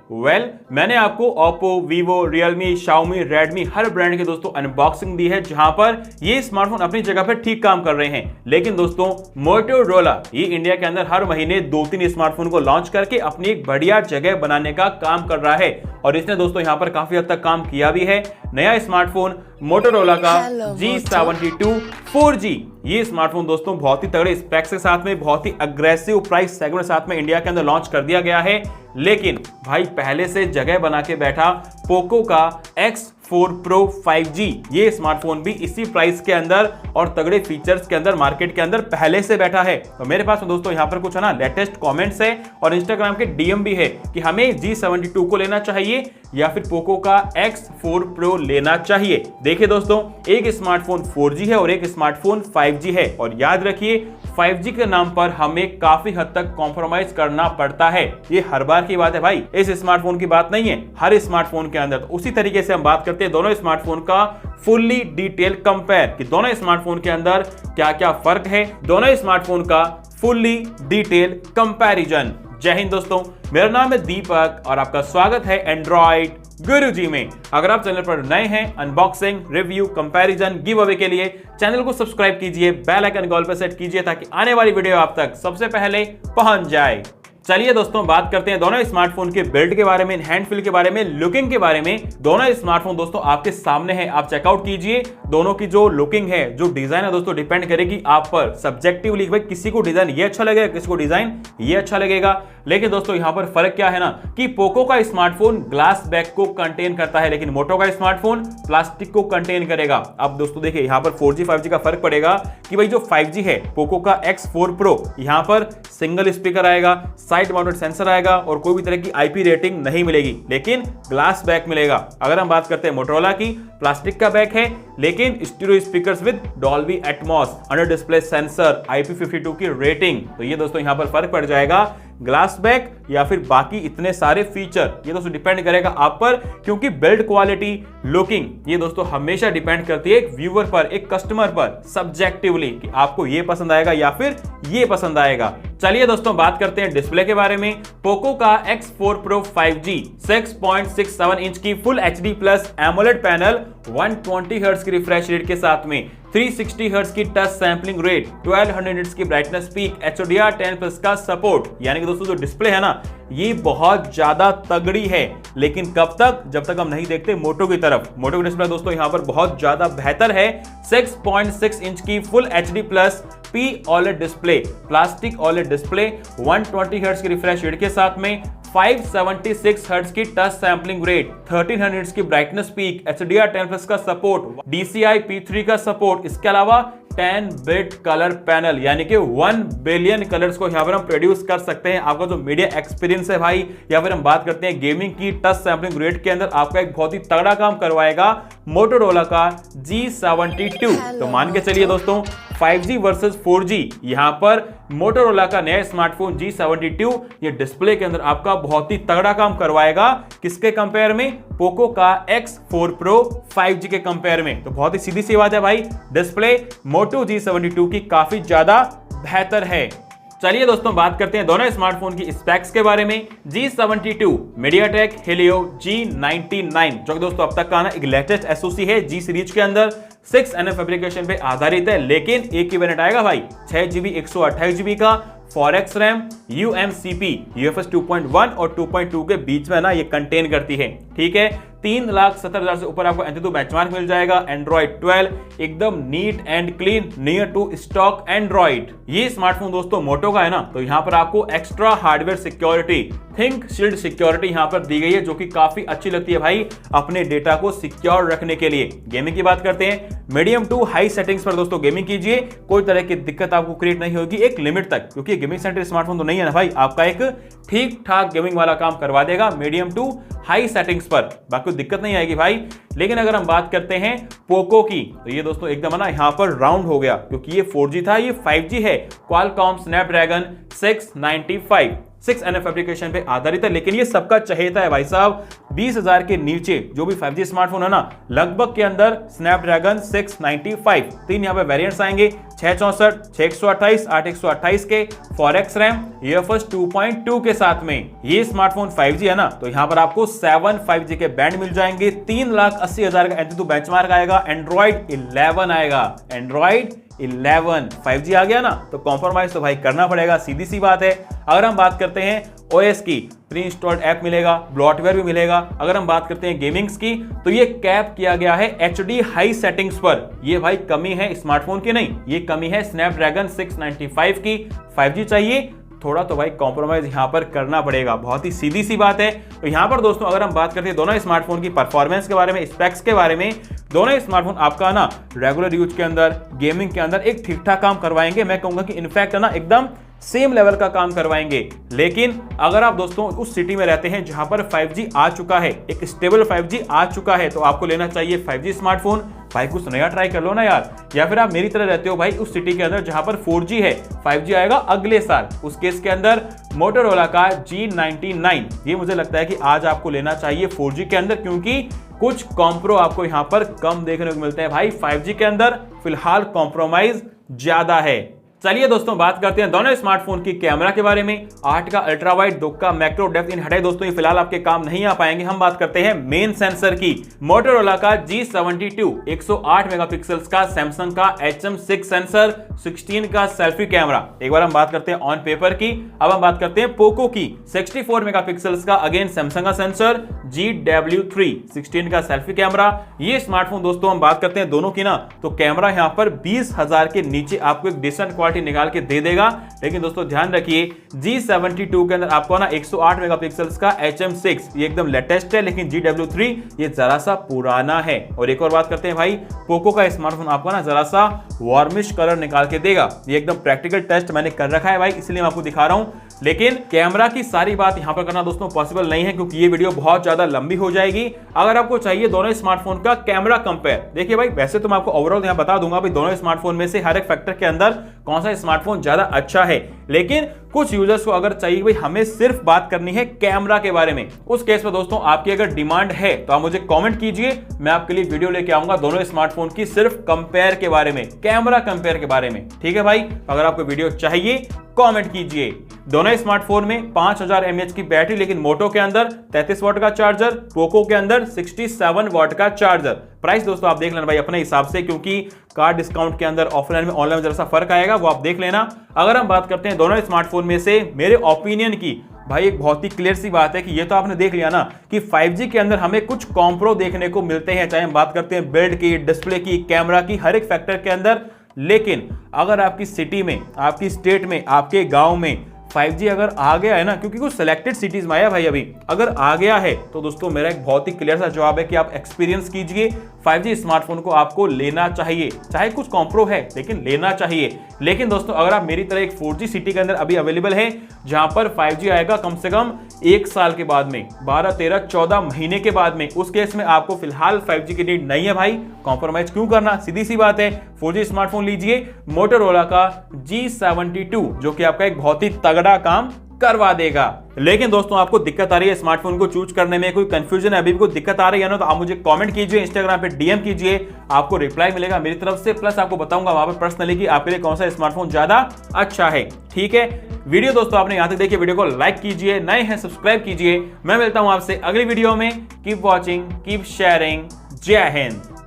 मैंने आपको Oppo, Vivo, Realme, Xiaomi, Redmi हर brand के दोस्तों अनबॉक्सिंग दी है जहां पर ये स्मार्टफोन अपनी जगह पर ठीक काम कर रहे हैं। लेकिन दोस्तों मोटोरोला ये इंडिया के अंदर हर महीने 2-3 स्मार्टफोन को लॉन्च करके अपनी एक बढ़िया जगह बनाने का काम कर रहा है और इसने दोस्तों यहां पर काफी हद तक काम किया भी है। नया स्मार्टफोन मोटोरोला का G72 4G ये स्मार्टफोन दोस्तों बहुत ही तगड़े स्पेक्स के साथ में बहुत ही अग्रेसिव प्राइस सेगमेंट साथ में इंडिया के अंदर लॉन्च कर दिया गया है। लेकिन भाई पहले से जगह बना के बैठा पोको का X4 Pro 5G ये स्मार्टफोन भी इसी प्राइस के अंदर और तगड़े फीचर्स के अंदर मार्केट के अंदर पहले से बैठा है। तो मेरे पास दोस्तों यहाँ पर कुछ है ना लेटेस्ट कमेंट्स है और इंस्टाग्राम के डीएम भी है कि हमें G72 को लेना चाहिए या फिर पोको का X4 Pro लेना चाहिए। देखिए दोस्तों एक स्मार्टफोन 4G है और एक स्मार्टफोन 5G है और याद रखिए 5G के नाम पर हमें काफी हद तक कॉम्प्रोमाइज करना पड़ता है। ये हर बार की बात है भाई, इस स्मार्टफोन की बात नहीं है, हर स्मार्टफोन के अंदर। तो उसी तरीके से हम बात करते हैं दोनों स्मार्टफोन का फुल्ली डिटेल कंपेयर कि दोनों स्मार्टफोन के अंदर क्या क्या फर्क है, दोनों स्मार्टफोन का फुल्ली डिटेल कंपैरिजन। जय हिंद दोस्तों, मेरा नाम है दीपक और आपका स्वागत है एंड्रॉइड गुरुजी में। अगर आप चैनल पर नए हैं unboxing, review, comparison, give away के लिए चैनल को सब्सक्राइब कीजिए, बेल आइकन कॉल पर सेट कीजिए ताकि आने वाली वीडियो आप तक सबसे पहले पहुंच जाए। चलिए दोस्तों बात करते हैं दोनों स्मार्टफोन के बिल्ड के बारे में, हैंड फील के बारे में, लुकिंग के बारे में। दोनों स्मार्टफोन दोस्तों आपके सामने है, आप चेकआउट कीजिए। दोनों की जो लुकिंग है, जो डिजाइन है दोस्तों डिपेंड करेगी आप पर सब्जेक्टिवली, भाई किसी को डिजाइन ये अच्छा लगेगा, किसी को डिजाइन ये अच्छा लगेगा। लेकिन दोस्तों यहां पर फर्क क्या है ना कि पोको का स्मार्टफोन ग्लास बैक को कंटेन करता है लेकिन मोटो का स्मार्टफोन प्लास्टिक को कंटेन करेगा। अब दोस्तों देखिए यहां पर 4G 5G का फर्क पड़ेगा कि भाई जो 5G है पोको का X4 Pro यहां पर सिंगल स्पीकर आएगा, साइड माउंटेड सेंसर आएगा और कोई भी तरह की IP रेटिंग नहीं मिलेगी लेकिन ग्लास बैक मिलेगा। अगर हम बात करते हैं मोटोरोला की, प्लास्टिक का बैक है लेकिन stereo speakers with Dolby Atmos, under display sensor, IP52 की रेटिंग। तो ये दोस्तों यहां पर फर्क पड़ जाएगा ग्लास बैक या फिर बाकी इतने सारे फीचर, ये दोस्तों डिपेंड करेगा आप पर, क्योंकि बिल्ड क्वालिटी, लुकिंग ये दोस्तों हमेशा डिपेंड करती है एक व्यूअर पर, एक कस्टमर पर सब्जेक्टिवली कि आपको ये पसंद आएगा या फिर ये पसंद आएगा। चलिए दोस्तों बात करते हैं डिस्प्ले के बारे में। पोको का X4 Pro 5G 6.67 इंच की full HD plus AMOLED panel, 120 hertz की रिफ्रेश रेट के साथ में 360 हर्ट्ज की टच सैंपलिंग रेट, 1200 निट्स की ब्राइटनेस पीक, HDR10+ का सपोर्ट। यानी कि दोस्तों जो डिस्प्ले है ना ये बहुत ज्यादा तगड़ी है, लेकिन कब तक, जब तक हम नहीं देखते मोटो की तरफ। मोटो की डिस्प्ले दोस्तों यहां पर बहुत ज्यादा बेहतर है। 6.6 इंच की full HD plus P OLED display, plastic OLED display, 120 hertz की रिफ्रेश रेट के साथ में 576 हर्ट्ज की टच सैंपलिंग रेट, 1300 निट्स की ब्राइटनेस पीक, HDR10+ का सपोर्ट, DCI P3 का सपोर्ट। इसके अलावा 10 बिट कलर पैनल यानी कि 1 बिलियन कलर्स को यहां पर हम प्रोड्यूस कर सकते हैं। आपका जो मीडिया एक्सपीरियंस है भाई, या फिर हम बात करते हैं गेमिंग की, टच सैंपलिंग रेट के अंदर आपका एक बहुत ही तगड़ा काम करवाएगा मोटोरोला का G72। तो मान के चलिए दोस्तों 5G वर्सेस 4G, यहां पर मोटोरोला का नया स्मार्टफोन G72 ये डिस्प्ले के अंदर आपका बहुत ही तगड़ा काम करवाएगा। किसके कंपेयर में? पोको का X4 Pro 5G के कंपेयर में। तो बहुत ही सीधी सी बात है भाई, डिस्प्ले मोटो G72 की काफी ज्यादा बेहतर है। चलिए दोस्तों बात करते हैं दोनों स्मार्टफोन की स्पेक्स के बारे में। G72 MediaTek Helio G99 जो कि दोस्तों अब तक का ना एक लेटेस्ट SoC है G सीरीज के अंदर, 6nm फैब्रिकेशन पे आधारित है, लेकिन एक ही वेरिएंट आएगा भाई 6GB 128GB का, 4x रैम, UMCP UFS 2.1 और 2.2 के बीच में ना ये कंटेन करती है। ठीक है, 3,70,000 से ऊपर आपको Antutu बेंचमार्क मिल जाएगा। Android 12 एकदम neat and clean, near to stock Android. ये स्मार्टफोन दोस्तों मोटो का है ना, तो यहाँ पर आपको extra hardware security, Think Shield security यहाँ पर दी गई है जो कि काफी अच्छी लगती है भाई अपने डेटा को सिक्योर रखने के लिए। गेमिंग की बात करते हैं, मीडियम टू हाई सेटिंग्स पर दोस्तों गेमिंग कीजिए, कोई तरह की दिक्कत आपको क्रिएट नहीं होगी एक लिमिट तक, क्योंकि गेमिंग सेंटर स्मार्टफोन तो नहीं है ना भाई, आपका एक ठीक ठाक गेमिंग वाला काम करवा देगा मीडियम टू हाई सेटिंग्स पर, बाकी दिक्कत नहीं आएगी भाई। लेकिन अगर हम बात करते हैं पोको की, तो ये दोस्तों एकदम ना यहां पर राउंड हो गया, क्योंकि ये 4G था, ये 5G है। क्वालकॉम स्नैपड्रैगन 695 6nm फैब्रिकेशन पे आधारित है, लेकिन ये सबका चहेता है भाई साहब 20,000 के नीचे जो भी 5G स्मार्टफोन है ना, लगभग के अंदर स्नैपड्रैगन 695 तीन यहाँ पे वेरिएंट्स आएंगे, 664, 628, 8/128 के, 4x रैम, UFS 2.2 के साथ में। ये स्मार्टफोन 5G है ना, तो यहाँ पर आपको 7 5G के बैंड मिल जाएंगे, 3,80,000 का Antutu बेंचमार्क आएगा, एंड्रॉइड 11 आएगा, एंड्रॉइड 11 5G आ गया ना, तो कॉम्प्रोमाइज तो भाई करना पड़ेगा, सीधी सी बात है। अगर हम बात करते हैं OS की, प्री इंस्टॉल्ड ऐप मिलेगा, ब्लॉटवेयर भी मिलेगा। अगर हम बात करते हैं गेमिंग्स की, तो ये कैप किया गया है HD हाई सेटिंग्स पर। ये भाई कमी है स्मार्टफोन की नहीं, ये कमी है स्नैपड्रैगन 695 की। 5G चाहिए, थोड़ा तो भाई कॉम्प्रोमाइज यहां पर करना पड़ेगा, बहुत ही सीधी सी बात है। तो यहां पर दोस्तों अगर हम बात करते हैं दोनों स्मार्टफोन की परफॉर्मेंस के बारे में, स्पेक्स के बारे में, दोनों स्मार्टफोन आपका ना रेगुलर यूज के अंदर, गेमिंग के अंदर एक ठीक ठाक काम करवाएंगे। मैं कहूंगा कि इनफैक्ट है ना एकदम सेम लेवल का काम करवाएंगे। लेकिन अगर आप दोस्तों उस सिटी में रहते हैं जहां पर 5G आ चुका है, एक स्टेबल 5G आ चुका है, तो आपको लेना चाहिए 5G स्मार्टफोन। भाई कुछ नया ट्राई कर लो ना यार। या फिर आप मेरी तरह रहते हो भाई उस सिटी के अंदर जहां पर 4G है, 5G आएगा अगले साल, उस केस के अंदर मोटोरोला का G99, ये मुझे लगता है कि आज आपको लेना चाहिए 4G के अंदर, क्योंकि कुछ कॉम्प्रो आपको यहां पर कम देखने को मिलते हैं। भाई 5G के अंदर फिलहाल कॉम्प्रोमाइज ज्यादा है। चलिए दोस्तों बात करते हैं दोनों स्मार्टफोन की कैमरा के बारे में। 8 का अल्ट्रा वाइड, 2 का मैक्रो डेप्थ, इन हटाए दोस्तों ये फिलहाल आपके काम नहीं आ पाएंगे। हम बात करते हैं मेन सेंसर की। मोटोरोला का G72 108 मेगापिक्सल्स का, सैमसंग का HM6 सेंसर, 16 का सेल्फी कैमरा। एक बार हम बात करते हैं ऑन पेपर की। अब हम बात करते हैं पोको की, 64 मेगापिक्सल्स का, अगेन सैमसंग का सेंसर, GW3 16 का सेल्फी कैमरा। ये स्मार्टफोन दोस्तों हम बात करते हैं दोनों की ना, तो कैमरा यहां पर 20,000 के नीचे आपको एक डिसेंट निकाल के दे देगा। लेकिन दोस्तों ध्यान रखिए G72 के अंदर आपको ना 108 मेगापिक्सल्स का HM6 ये एकदम लेटेस्ट है, लेकिन GW3 ये जरा सा पुराना है। और एक और बात करते हैं भाई, पोको का स्मार्टफोन आपको ना जरा सा वार्मिश कलर निकाल के देगा। ये एकदम प्रैक्टिकल टेस्ट मैंने कर रखा है भाई, इसलिए मैं आपको दिखा रहा हूं। लेकिन कैमरा की सारी बात यहां पर करना दोस्तों पॉसिबल नहीं है, क्योंकि ये वीडियो बहुत ज्यादा लंबी हो जाएगी। अगर आपको चाहिए दोनों स्मार्टफोन का कैमरा कंपेयर, देखिए भाई वैसे तो मैं आपको ओवरऑल यहां बता दूंगा भाई दोनों स्मार्टफोन में से हर एक फैक्टर के अंदर कौन सा स्मार्टफोन ज्यादा अच्छा है। लेकिन कुछ यूजर्स को अगर चाहिए भाई हमें सिर्फ बात करनी है कैमरा के बारे में, उस केस में दोस्तों आपकी अगर डिमांड है तो आप मुझे कमेंट कीजिए, मैं आपके लिए वीडियो लेके आऊंगा दोनों स्मार्टफोन की सिर्फ कंपेयर के बारे में, कैमरा कंपेयर के बारे में। ठीक है भाई, अगर आपको वीडियो चाहिए कमेंट कीजिए। दोनों स्मार्टफोन में 5000 mAh की बैटरी, लेकिन मोटो के अंदर 33 वाट का चार्जर, पोको के अंदर 67 वाट का चार्जर। प्राइस दोस्तों आप देख लेना भाई अपने हिसाब से, क्योंकि कार्ड डिस्काउंट के अंदर ऑफलाइन में ऑनलाइन में जरा सा फर्क आएगा, वो आप देख लेना। अगर हम बात करते हैं दोनों स्मार्टफोन में से मेरे ओपिनियन की, भाई एक बहुत ही क्लियर सी बात है कि ये तो आपने देख लिया ना कि 5G के अंदर हमें कुछ कॉम्प्रो देखने को मिलते हैं, चाहे हम बात करते हैं बिल्ड की, डिस्प्ले की, कैमरा की, हर एक फैक्टर के अंदर। लेकिन अगर आपकी सिटी में, आपकी स्टेट में, आपके गांव में 5G अगर आ गया है ना, क्योंकि कुछ सिलेक्टेड सिटीज में आया भाई अभी, अगर आ गया है तो दोस्तों मेरा एक बहुत ही क्लियर सा जवाब है कि आप एक्सपीरियंस कीजिए। 5G स्मार्टफोन को आपको लेना चाहिए, चाहे कुछ कॉम्प्रो है लेकिन लेना चाहिए। लेकिन दोस्तों अगर आप मेरी तरह एक 4G सिटी के अंदर अभी अवेलेबल है जहां पर 5G आएगा कम से कम 1 साल के बाद में, 12, 13, 14 महीने के बाद में, उस केस में आपको फिलहाल 5G की नीड नहीं है भाई, कॉम्प्रोमाइज क्यों करना, सीधी सी बात है। 4G स्मार्टफोन लीजिए मोटोरोला का G72, जो कि आपका एक बहुत ही तगड़ा काम करवा देगा। लेकिन दोस्तों आपको दिक्कत आ रही है स्मार्टफोन को चूज करने में, कोई कंफ्यूजन है, अभी भी कोई दिक्कत आ रही है ना, तो आप मुझे कमेंट कीजिए, इंस्टाग्राम पे डीएम कीजिए, आपको रिप्लाई मिलेगा मेरी तरफ से, प्लस आपको बताऊंगा वहां पर पर्सनली कि आपके लिए कौन सा स्मार्टफोन ज्यादा अच्छा है। ठीक है, वीडियो दोस्तों आपने यहां तक देखी, वीडियो को लाइक कीजिए, नए हैं सब्सक्राइब कीजिए। मैं मिलता हूं आपसे अगली वीडियो में। Keep watching, keep sharing. जय हिंद।